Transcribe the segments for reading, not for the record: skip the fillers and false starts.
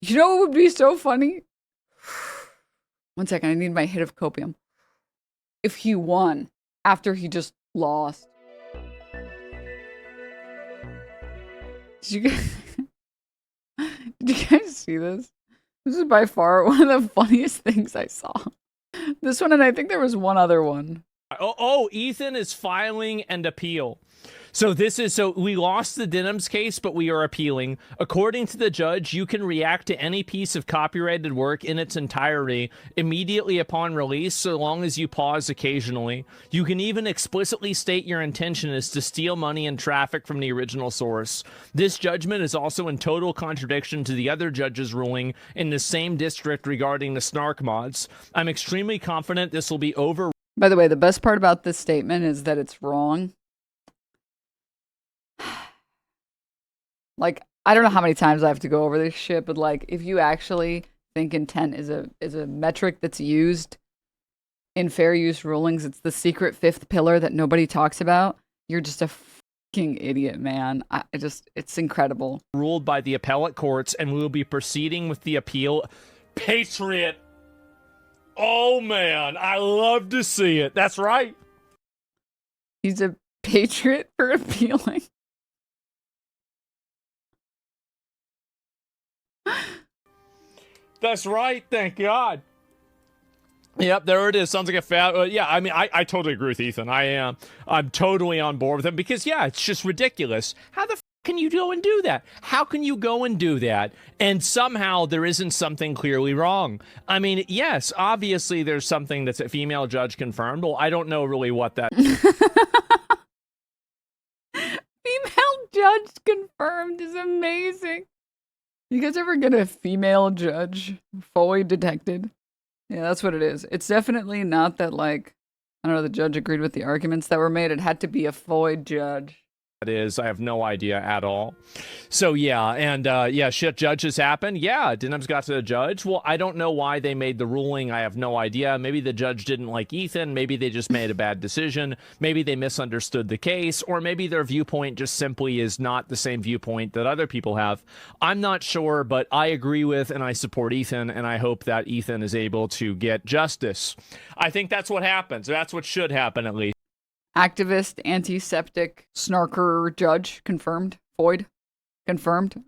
You know what would be so funny? One second, I need my hit of copium. If he won after he just lost. Did you guys, did you guys see this? This is by far one of the funniest things I saw. This one, and I think there was one other one. Oh, Ethan is filing an appeal. So we lost the Denims case, but we are appealing. According to the judge, you can react to any piece of copyrighted work in its entirety immediately upon release, so long as you pause occasionally. You can even explicitly state your intention is to steal money and traffic from the original source. This judgment is also in total contradiction to the other judge's ruling in the same district regarding the snark mods. I'm extremely confident this will be over. By the way, the best part about this statement is that it's wrong. Like, I don't know how many times I have to go over this shit, but like, if you actually think intent is a metric that's used in fair use rulings, it's the secret fifth pillar that nobody talks about. You're just a fucking idiot, man. It's incredible. Ruled by the appellate courts, and we will be proceeding with the appeal. Patriot. Oh man, I love to see it. That's right. He's a patriot for appealing. That's right. Thank God. Yep, there it is. Sounds like a fat. Yeah, I mean, I totally agree with Ethan. I'm totally on board with him because yeah, it's just ridiculous. How the can you go and do that? How can you go and do that? And somehow there isn't something clearly wrong. I mean, yes, obviously there's something that's a female judge confirmed. Well, I don't know really what that. Female judge confirmed is amazing. You guys ever get a female judge fully detected? Yeah, that's what it is. It's definitely not that, like, I don't know, the judge agreed with the arguments that were made. It had to be a Foy judge. That is, I have no idea at all. So yeah, and yeah, shit judges happen. Yeah, Denims got to the judge. Well, I don't know why they made the ruling. I have no idea. Maybe the judge didn't like Ethan. Maybe they just made a bad decision. Maybe they misunderstood the case, or maybe their viewpoint just simply is not the same viewpoint that other people have. I'm not sure, but I agree with and I support Ethan, and I hope that Ethan is able to get justice. I think that's what happens. That's what should happen, at least. Activist, antiseptic, snarker judge confirmed. Foyd confirmed.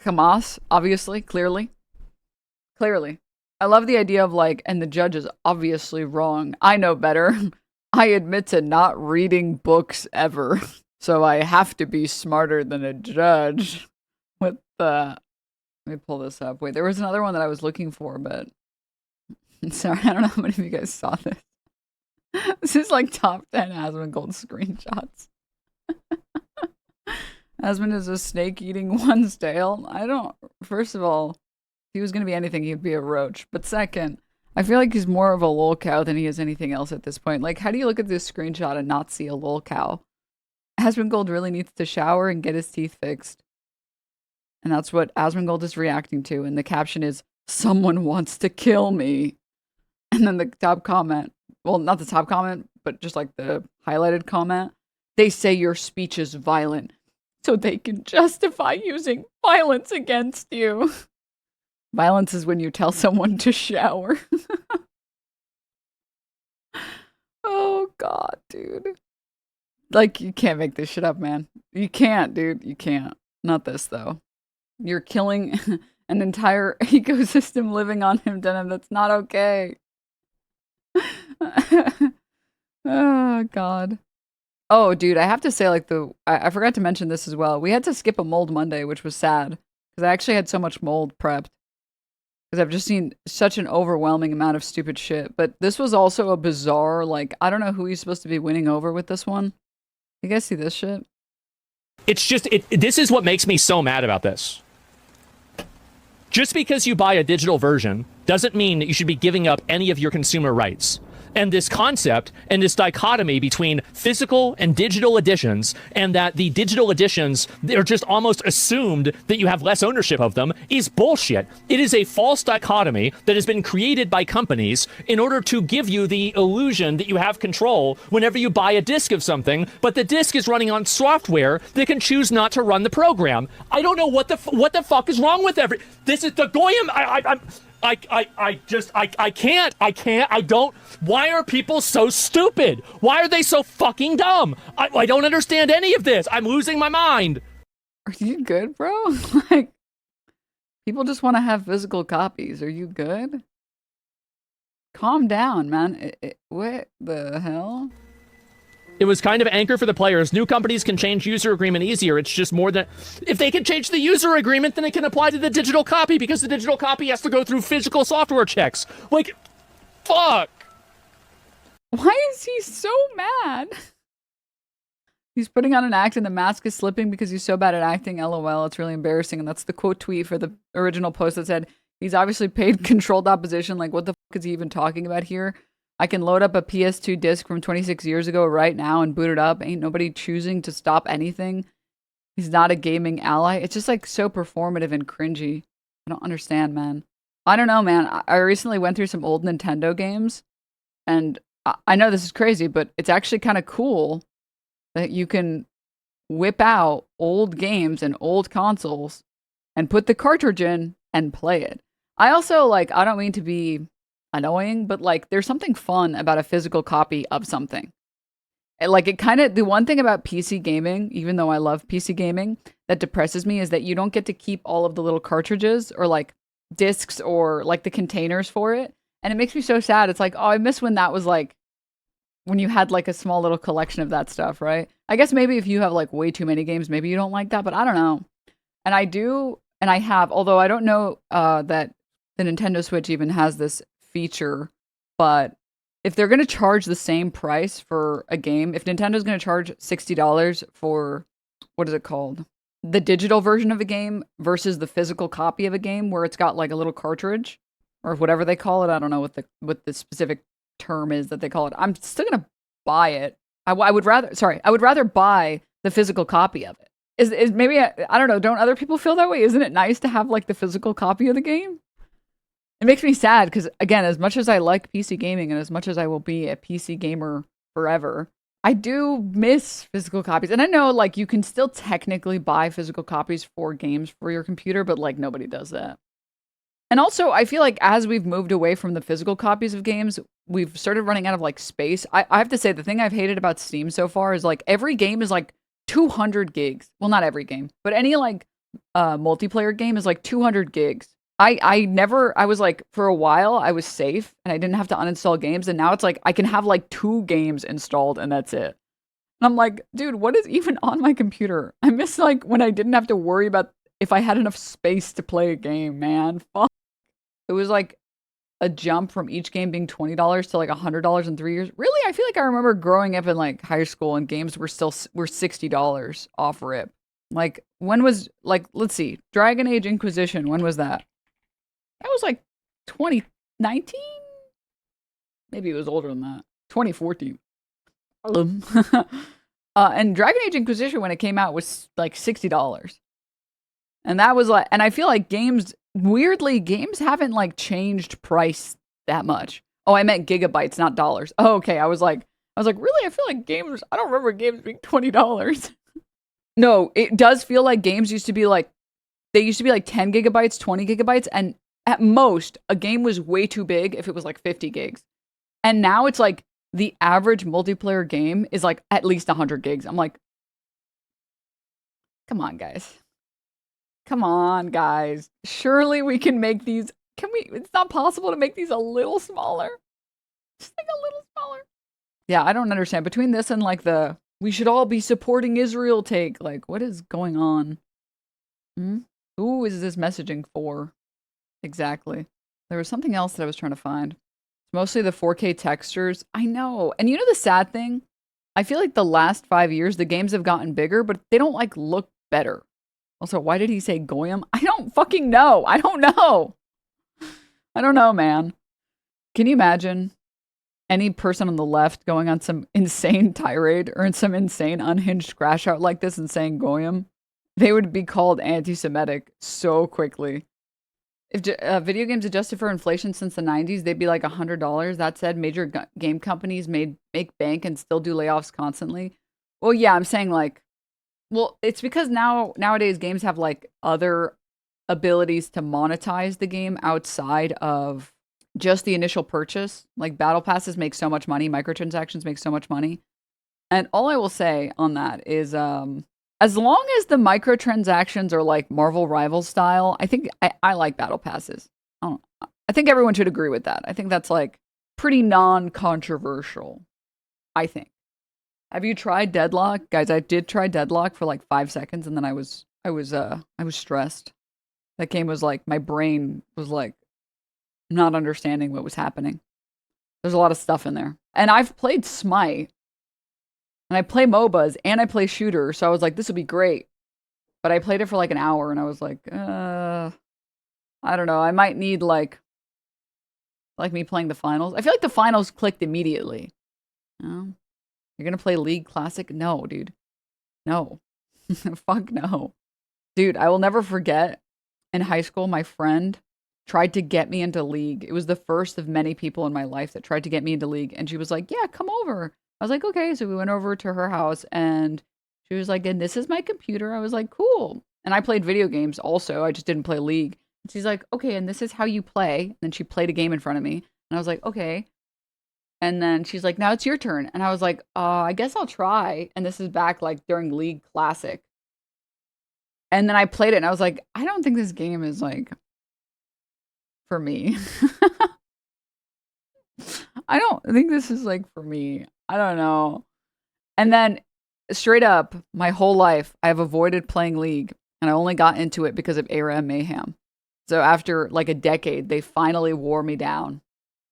Hamas, obviously, clearly. I love the idea of like, and the judge is obviously wrong. I know better. I admit to not reading books ever. So I have to be smarter than a judge. With the, let me pull this up. Wait, there was another one that I was looking for, but sorry, I don't know how many of you guys saw this. This is like top 10 Asmongold screenshots. Asmon is a snake eating one's tail. First of all, if he was going to be anything, he'd be a roach. But second, I feel like he's more of a lol cow than he is anything else at this point. Like, how do you look at this screenshot and not see a lol cow? Asmongold really needs to shower and get his teeth fixed. And that's what Asmongold is reacting to. And the caption is, someone wants to kill me. And then the top comment, well, not the top comment, but just like the highlighted comment. They say your speech is violent, so they can justify using violence against you. Violence is when you tell someone to shower. Oh, God, dude. Like, you can't make this shit up, man. You can't, dude. You can't. Not this, though. You're killing an entire ecosystem living on him, Denim. That's not okay. Oh God. Oh dude, I have to say, like, I forgot to mention this as well. We had to skip a mold Monday, which was sad because I actually had so much mold prepped because I've just seen such an overwhelming amount of stupid shit. But this was also a bizarre, like, I don't know who he's supposed to be winning over with this one. You guys see this shit? It's just this is what makes me so mad about this. Just because you buy a digital version doesn't mean that you should be giving up any of your consumer rights. and this concept and this dichotomy between physical and digital editions, and that the digital editions, they're just almost assumed that you have less ownership of them, is bullshit. It is a false dichotomy that has been created by companies in order to give you the illusion that you have control whenever you buy a disc of something, but the disc is running on software that can choose not to run the program. I don't know what the fuck is wrong with this is the Goyim. I can't. I don't. Why are people so stupid? Why are they so fucking dumb? I don't understand any of this. I'm losing my mind. Are you good, bro? Like, people just want to have physical copies. Are you good? Calm down, man. What the hell? It was kind of anchor for the players. New companies can change user agreement easier. It's just more than... If they can change the user agreement, then it can apply to the digital copy, because the digital copy has to go through physical software checks. Like, fuck. Why is he so mad? He's putting on an act and the mask is slipping because he's so bad at acting. LOL, it's really embarrassing. And that's the quote tweet for the original post that said, he's obviously paid controlled opposition. Like, what the fuck is he even talking about here? I can load up a PS2 disc from 26 years ago right now and boot it up. Ain't nobody choosing to stop anything. He's not a gaming ally. It's just like so performative and cringy. I don't understand, man. I don't know, man. I recently went through some old Nintendo games, and I know this is crazy, but it's actually kind of cool that you can whip out old games and old consoles and put the cartridge in and play it. I also, like, I don't mean to be annoying, but like there's something fun about a physical copy of something. Like, it kind of, the one thing about PC gaming, even though I love PC gaming, that depresses me is that you don't get to keep all of the little cartridges or like discs or like the containers for it. And it makes me so sad. It's like, oh, I miss when that was like, when you had like a small little collection of that stuff, right? I guess maybe if you have like way too many games, maybe you don't like that, but I don't know. And I do, and I have, although I don't know that the Nintendo Switch even has this feature, but if they're going to charge the same price for a game, if Nintendo's going to charge $60 for, what is it called? The digital version of a game versus the physical copy of a game where it's got like a little cartridge or whatever they call it. I don't know what the specific term is that they call it. I'm still going to buy it. I would rather buy the physical copy of it. Is maybe, I don't know, don't other people feel that way? Isn't it nice to have like the physical copy of the game? It makes me sad because, again, as much as I like PC gaming and as much as I will be a PC gamer forever, I do miss physical copies. And I know, like, you can still technically buy physical copies for games for your computer, but, like, nobody does that. And also, I feel like as we've moved away from the physical copies of games, we've started running out of, like, space. I have to say, the thing I've hated about Steam so far is, like, every game is, like, 200 gigs. Well, not every game, but any, like, multiplayer game is, like, 200 gigs. I was like, for a while, I was safe and I didn't have to uninstall games. And now it's like, I can have like 2 games installed and that's it. And I'm like, dude, what is even on my computer? I miss like when I didn't have to worry about if I had enough space to play a game, man. Fuck. It was like a jump from each game being $20 to like $100 in 3 years. Really? I feel like I remember growing up in like high school and games were $60 off rip. Like, when was, like, let's see, Dragon Age Inquisition, when was that? That was like 2019? Maybe it was older than that. 2014. And Dragon Age Inquisition, when it came out, was like $60. And that was like, and I feel like games, weirdly, games haven't like changed price that much. Oh, I meant gigabytes, not dollars. Oh, okay. I was like, really? I feel like games, I don't remember games being $20. No, it does feel like games used to be like, they used to be like 10 gigabytes, 20 gigabytes, and at most, a game was way too big if it was like 50 gigs. And now it's like the average multiplayer game is like at least 100 gigs. I'm like, come on, guys. Come on, guys. Surely we can make these. It's not possible to make these a little smaller. Just like a little smaller. Yeah, I don't understand. Between this and like the, we should all be supporting Israel take, like, what is going on? Who is this messaging for? Exactly. There was something else that I was trying to find. It's mostly the 4K textures. I know. And you know the sad thing? I feel like the last 5 years, the games have gotten bigger, but they don't, like, look better. Also, why did he say Goyim? I don't fucking know. I don't know. I don't know, man. Can you imagine any person on the left going on some insane tirade or in some insane unhinged crash out like this and saying goyim, they would be called anti-Semitic so quickly. If video games adjusted for inflation since the 90s, they'd be like $100. That said, major game companies make bank and still do layoffs constantly. Well, yeah, I'm saying like, well, it's because nowadays games have like other abilities to monetize the game outside of just the initial purchase. Like battle passes make so much money, microtransactions make so much money. And all I will say on that is as long as the microtransactions are like Marvel Rivals style, I think I like battle passes. I think everyone should agree with that. I think that's like pretty non-controversial, I think. Have you tried Deadlock? Guys, I did try Deadlock for like 5 seconds and then I was stressed. That game was like my brain was like not understanding what was happening. There's a lot of stuff in there. And I've played Smite and I play MOBAs and I play shooters, so I was like, this would be great. But I played it for like an hour and I was like, I don't know. I might need like me playing the finals. I feel like the finals clicked immediately. Oh, you're gonna play League Classic? No, dude. No. Fuck no. Dude, I will never forget in high school, my friend tried to get me into League. It was the first of many people in my life that tried to get me into League. And she was like, yeah, come over. I was like, okay. So we went over to her house and she was like, and this is my computer. I was like, cool. And I played video games also. I just didn't play League. And she's like, okay, and this is how you play. And then she played a game in front of me. And I was like, okay. And then she's like, now it's your turn. And I was like, I guess I'll try. And this is back like during League Classic. And then I played it and I was like, I don't think this game is like for me. I don't think this is like for me. I don't know. And then straight up, my whole life, I've avoided playing League and I only got into it because of Era and Mayhem. So after like a decade, they finally wore me down.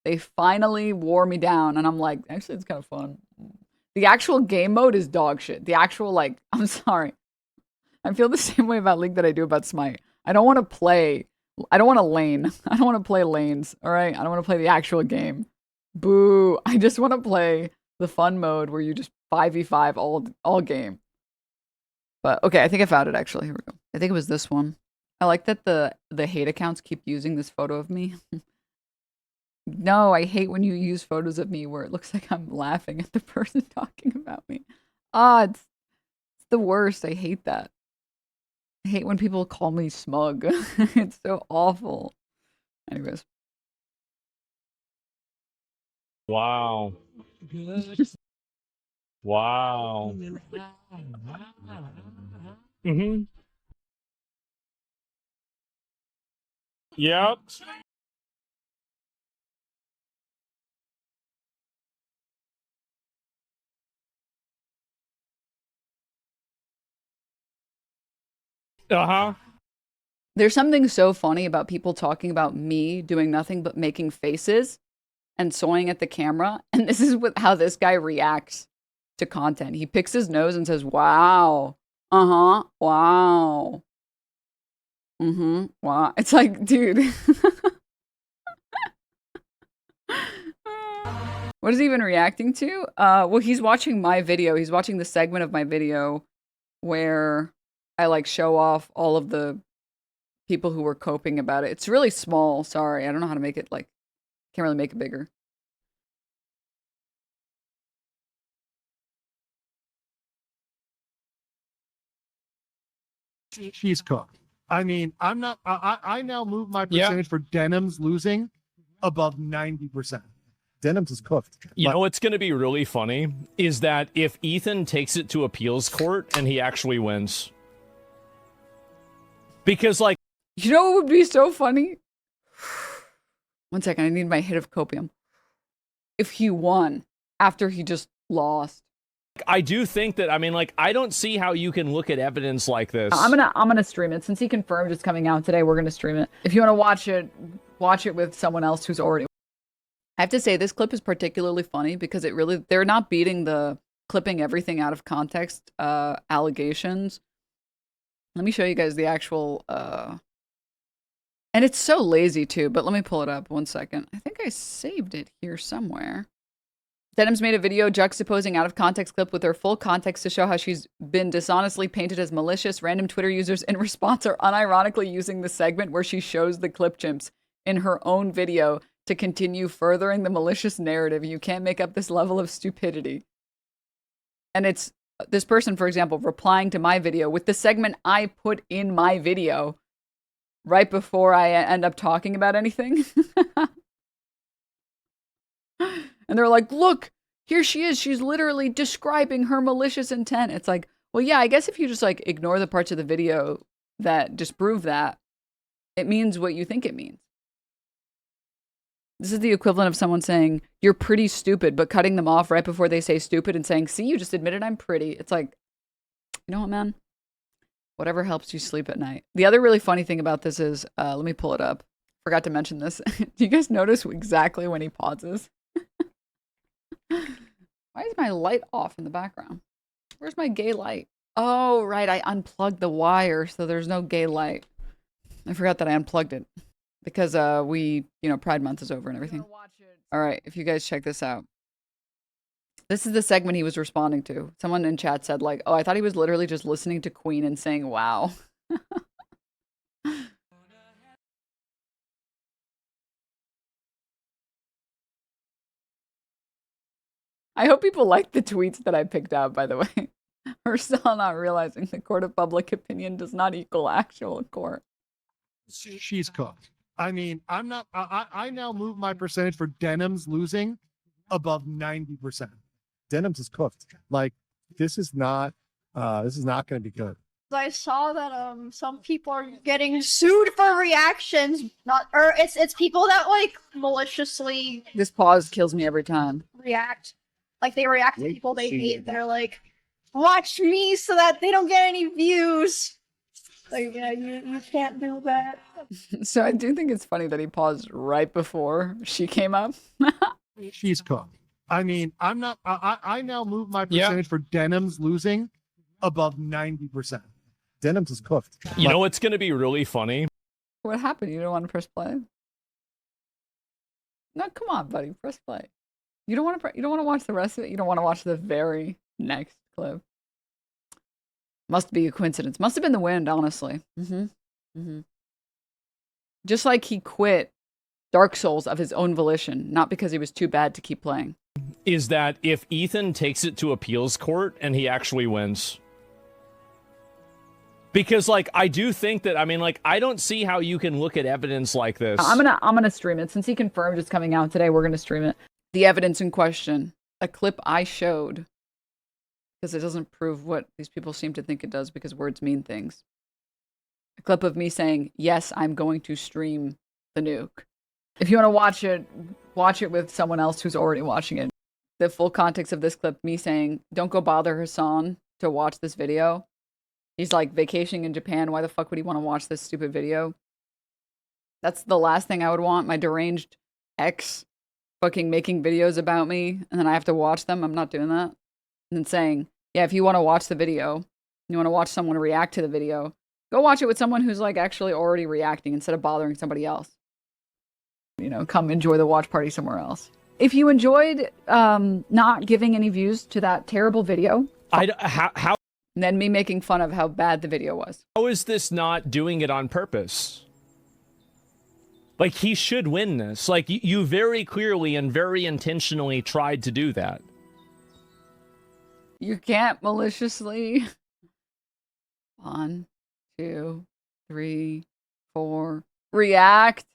They finally wore me down. And I'm like, actually, it's kind of fun. The actual game mode is dog shit. The actual, like, I'm sorry. I feel the same way about League that I do about Smite. I don't want to play. I don't want to lane. I don't want to play lanes. All right. I don't want to play the actual game. Boo. I just want to play the fun mode where you just 5v5 all game. But okay, I think I found it actually. Here we go. I think it was this one. I like that the hate accounts keep using this photo of me. No, I hate when you use photos of me where it looks like I'm laughing at the person talking about me. It's the worst. I hate that. I hate when people call me smug. It's so awful. Anyways. Wow. Wow. Mm-hmm. Yep. Uh-huh. There's something so funny about people talking about me doing nothing but making faces and soying at the camera. And this is how this guy reacts to content. He picks his nose and says, wow. Uh-huh. Wow. Mm-hmm. Wow. It's like, dude. What is he even reacting to? Well, he's watching my video. He's watching the segment of my video where I like show off all of the people who were coping about it. It's really small. Sorry. I don't know how to make it like, can't really make it bigger. She's cooked. I mean, I'm not. I now move my percentage for Denims losing above 90%. Denims is cooked. You know what's going to be really funny is that if Ethan takes it to appeals court and he actually wins, because like, you know what would be so funny? One second, I need my hit of copium. If he won after he just lost. I do think that, I mean, like, I don't see how you can look at evidence like this. I'm gonna stream it. Since he confirmed it's coming out today, we're gonna stream it. If you want to watch it with someone else who's already. I have to say this clip is particularly funny because they're not beating the clipping everything out of context allegations. Let me show you guys the actual and it's so lazy too, but let me pull it up 1 second. I think I saved it here somewhere. Denims made a video juxtaposing out of context clip with her full context to show how she's been dishonestly painted as malicious. Random Twitter users in response are unironically using the segment where she shows the clip chimps in her own video to continue furthering the malicious narrative. You can't make up this level of stupidity. And it's this person, for example, replying to my video with the segment I put in my video right before I end up talking about anything. And they're like, look, here she is. She's literally describing her malicious intent. It's like, well, yeah, I guess if you just like ignore the parts of the video that disprove that, it means what you think it means. This is the equivalent of someone saying, you're pretty stupid, but cutting them off right before they say stupid and saying, see, you just admitted I'm pretty. It's like, you know what, man? Whatever helps you sleep at night. The other really funny thing about this is, let me pull it up. Forgot to mention this. Do you guys notice exactly when he pauses? Why is my light off in the background? Where's my gay light? Oh, right. I unplugged the wire, so there's no gay light. I forgot that I unplugged it because Pride Month is over and everything. All right, if you guys check this out. This is the segment he was responding to. Someone in chat said like, oh, I thought he was literally just listening to Queen and saying, wow. I hope people like the tweets that I picked out, by the way. We're still not realizing the court of public opinion does not equal actual court. She's cooked. I mean, I now move my percentage for Denims losing above 90%. Denims is cooked. Like, this is not going to be good. I saw that some people are getting sued for reactions, it's people that like maliciously. This pause kills me every time. React, like they react to people they hate. They're like, watch me so that they don't get any views. Like, yeah, you can't do that. So I do think it's funny that he paused right before she came up. She's cooked. I mean, I now move my percentage for Denims losing above 90%. Denims is cooked. You know what's going to be really funny? What happened? You don't want to press play? No, come on, buddy. Press play. You don't want to. You don't want to watch the rest of it. You don't want to watch the very next clip. Must be a coincidence. Must have been the wind, honestly. Just like he quit Dark Souls of his own volition, not because he was too bad to keep playing. Is that if Ethan takes it to appeals court and he actually wins? Because, like, I do think that, I mean, like, I don't see how you can look at evidence like this. I'm gonna stream it. Since he confirmed it's coming out today, we're gonna stream it. The evidence in question, a clip I showed, because it doesn't prove what these people seem to think it does because words mean things. A clip of me saying, yes, I'm going to stream the nuke. If you want to watch it with someone else who's already watching it. The full context of this clip, me saying, don't go bother Hassan to watch this video. He's like vacationing in Japan. Why the fuck would he want to watch this stupid video? That's the last thing I would want. My deranged ex fucking making videos about me and then I have to watch them. I'm not doing that. And then saying, yeah, if you want to watch the video, you want to watch someone react to the video, go watch it with someone who's like actually already reacting instead of bothering somebody else. You know, come enjoy the watch party somewhere else. If you enjoyed not giving any views to that terrible video, how then me making fun of how bad the video was. How is this not doing it on purpose? Like, he should win this. Like, you very clearly and very intentionally tried to do that. You can't maliciously. 1, 2, 3, 4. React.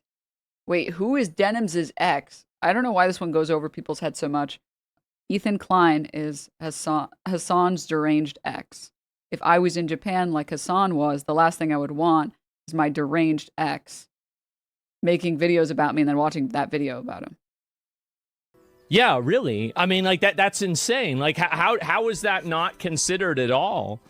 Wait, who is Denims' ex? I don't know why this one goes over people's heads so much. Ethan Klein is Hassan's deranged ex. If I was in Japan like Hassan was, the last thing I would want is my deranged ex making videos about me and then watching that video about him. Yeah, really. I mean, like, that's insane. Like, how is that not considered at all?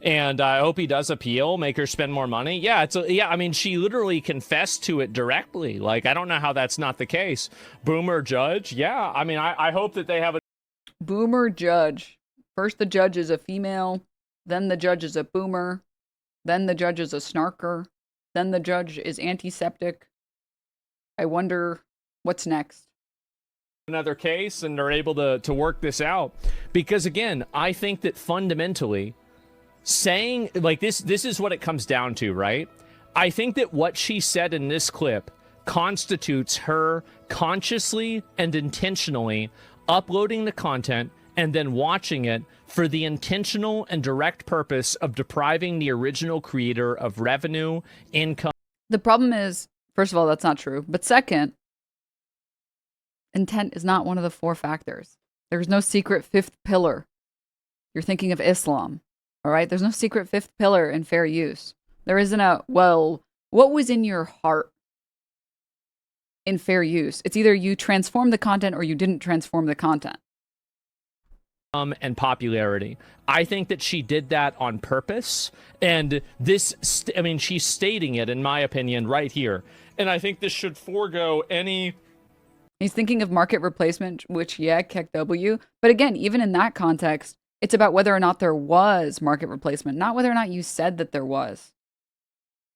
And I hope he does appeal, make her spend more money. Yeah, I mean, she literally confessed to it directly. Like, I don't know how that's not the case. Boomer judge. Yeah, I mean, I hope that they have a boomer judge. First the judge is a female, then the judge is a boomer, then the judge is a snarker, then the judge is antiseptic. I wonder what's next. another case and are able to work this out. Because again, I think that fundamentally saying like this is what it comes down to, right? I think that what she said in this clip constitutes her consciously and intentionally uploading the content and then watching it for the intentional and direct purpose of depriving the original creator of revenue, income. The problem is, first of all, that's not true. But second, intent is not one of the 4 factors. There's no secret 5th pillar. You're thinking of Islam, all right? There's no secret 5th pillar in fair use. There isn't a, well, what was in your heart in fair use? It's either you transform the content or you didn't transform the content. And popularity. I think that she did that on purpose. And this, I mean, she's stating it, in my opinion, right here. And I think this should forego any... He's thinking of market replacement, which, yeah, Keck W. But again, even in that context, it's about whether or not there was market replacement, not whether or not you said that there was.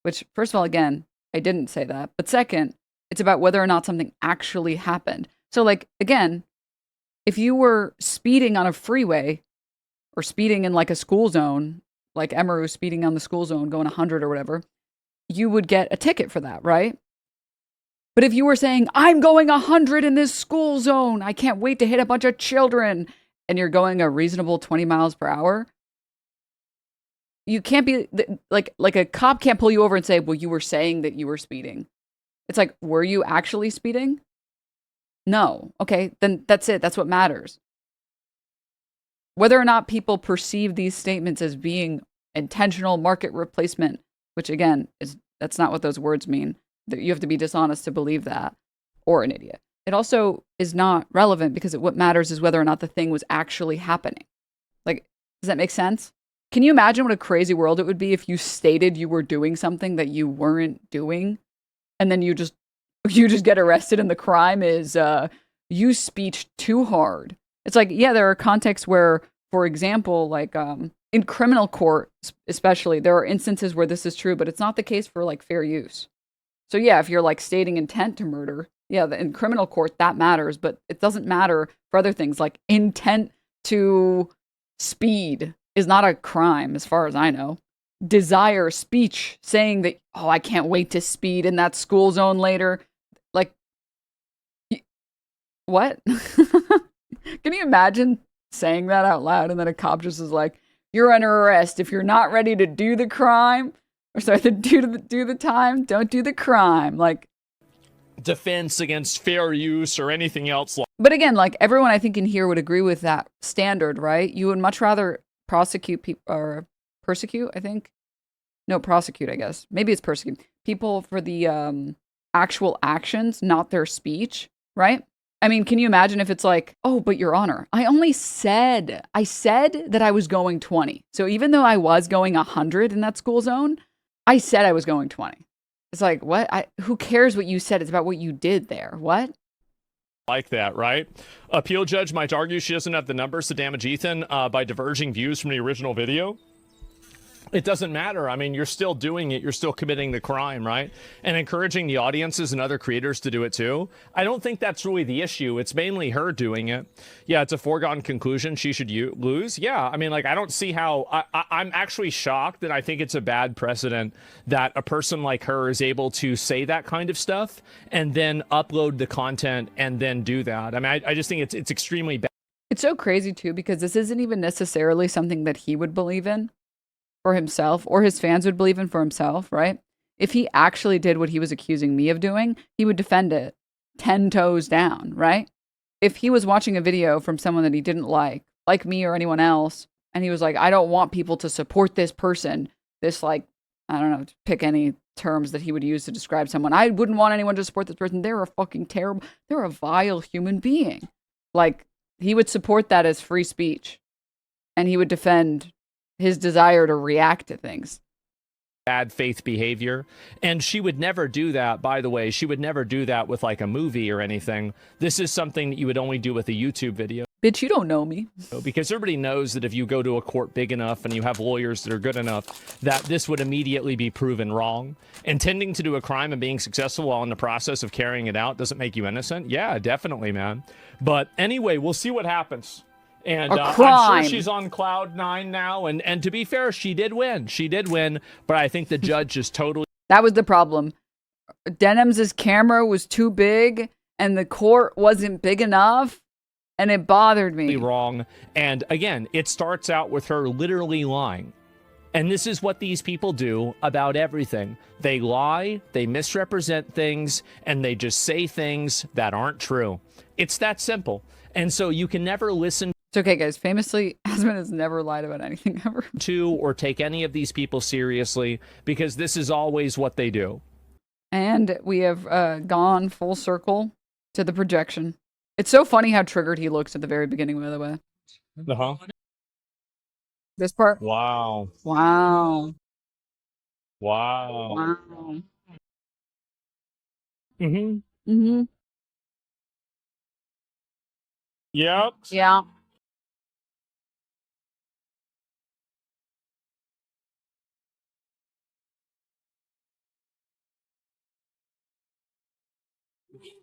Which, first of all, again, I didn't say that. But second, it's about whether or not something actually happened. So, like, again, if you were speeding on a freeway or speeding in like a school zone, like Emeru speeding on the school zone, going 100 or whatever, you would get a ticket for that, right? But if you were saying, I'm going 100 in this school zone, I can't wait to hit a bunch of children, and you're going a reasonable 20 miles per hour, you can't be, like a cop can't pull you over and say, well, you were saying that you were speeding. It's like, were you actually speeding? No. Okay, then that's it. That's what matters. Whether or not people perceive these statements as being intentional market replacement, which again, that's not what those words mean. You have to be dishonest to believe that, or an idiot. It also is not relevant because what matters is whether or not the thing was actually happening. Like, does that make sense? Can you imagine what a crazy world it would be if you stated you were doing something that you weren't doing, and then you just get arrested and the crime is use speech too hard? It's like, yeah, there are contexts where, for example, like in criminal court especially, there are instances where this is true, but it's not the case for like fair use. So yeah, if you're like stating intent to murder, yeah, in criminal court that matters, but it doesn't matter for other things. Like intent to speed is not a crime as far as I know. Desire speech saying that, oh, I can't wait to speed in that school zone later. Like, what? Can you imagine saying that out loud and then a cop just is like, you're under arrest if you're not ready to do the crime? Or sorry, to do the time, don't do the crime. Like, defense against fair use or anything else. But again, like everyone I think in here would agree with that standard, right? You would much rather prosecute people or persecute, I think. No, prosecute, I guess. Maybe it's persecute people for the actual actions, not their speech, right? I mean, can you imagine if it's like, oh, but Your Honor, I said that I was going 20. So even though I was going 100 in that school zone, I said I was going 20. It's like, what? Who cares what you said? It's about what you did there. What? Like that, right? Appeal judge might argue she doesn't have the numbers to damage Ethan by diverging views from the original video. It doesn't matter. I mean, you're still doing it. You're still committing the crime, right? And encouraging the audiences and other creators to do it too. I don't think that's really the issue. It's mainly her doing it. Yeah, it's a foregone conclusion she should lose. Yeah, I mean, like, I don't see how... I'm actually shocked, and I think it's a bad precedent that a person like her is able to say that kind of stuff and then upload the content and then do that. I mean, I just think it's extremely bad. It's so crazy too, because this isn't even necessarily something that he would believe in for himself, or his fans would believe in for himself, right? If he actually did what he was accusing me of doing, he would defend it 10 toes down, right? If he was watching a video from someone that he didn't like me or anyone else, and he was like, I don't want people to support this person, this, like, I don't know, pick any terms that he would use to describe someone. I wouldn't want anyone to support this person. They're a fucking terrible, they're a vile human being. Like, he would support that as free speech, and he would defend his desire to react to things. Bad faith behavior. And she would never do that, by the way. She would never do that with like a movie or anything. This is something that you would only do with a YouTube video. Bitch, you don't know me. Because everybody knows that if you go to a court big enough and you have lawyers that are good enough, that this would immediately be proven wrong. Intending to do a crime and being successful while in the process of carrying it out doesn't make you innocent. Yeah, definitely, man. But anyway, we'll see what happens. And I'm sure she's on cloud 9 now. And to be fair, she did win. She did win. But I think the judge is totally... That was the problem. Denims' camera was too big and the court wasn't big enough. And it bothered me. Wrong. And again, it starts out with her literally lying. And this is what these people do about everything. They lie, they misrepresent things, and they just say things that aren't true. It's that simple. And so you can never listen It's okay, guys. Famously, Asmon has never lied about anything ever. to or take any of these people seriously, because this is always what they do. And we have gone full circle to the projection. It's so funny how triggered he looks at the very beginning, by the way. Uh-huh. This part. Wow. Wow. Wow. Wow. Mm-hmm. Mm-hmm. Yep. Yeah.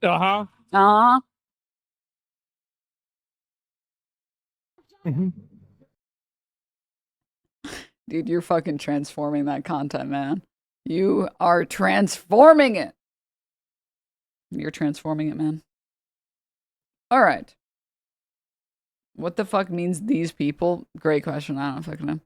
Uh-huh. Uh-huh. Mm-hmm. Dude, you're fucking transforming that content, man. You are transforming it. You're transforming it, man. All right. What the fuck means these people? Great question. I don't fucking know.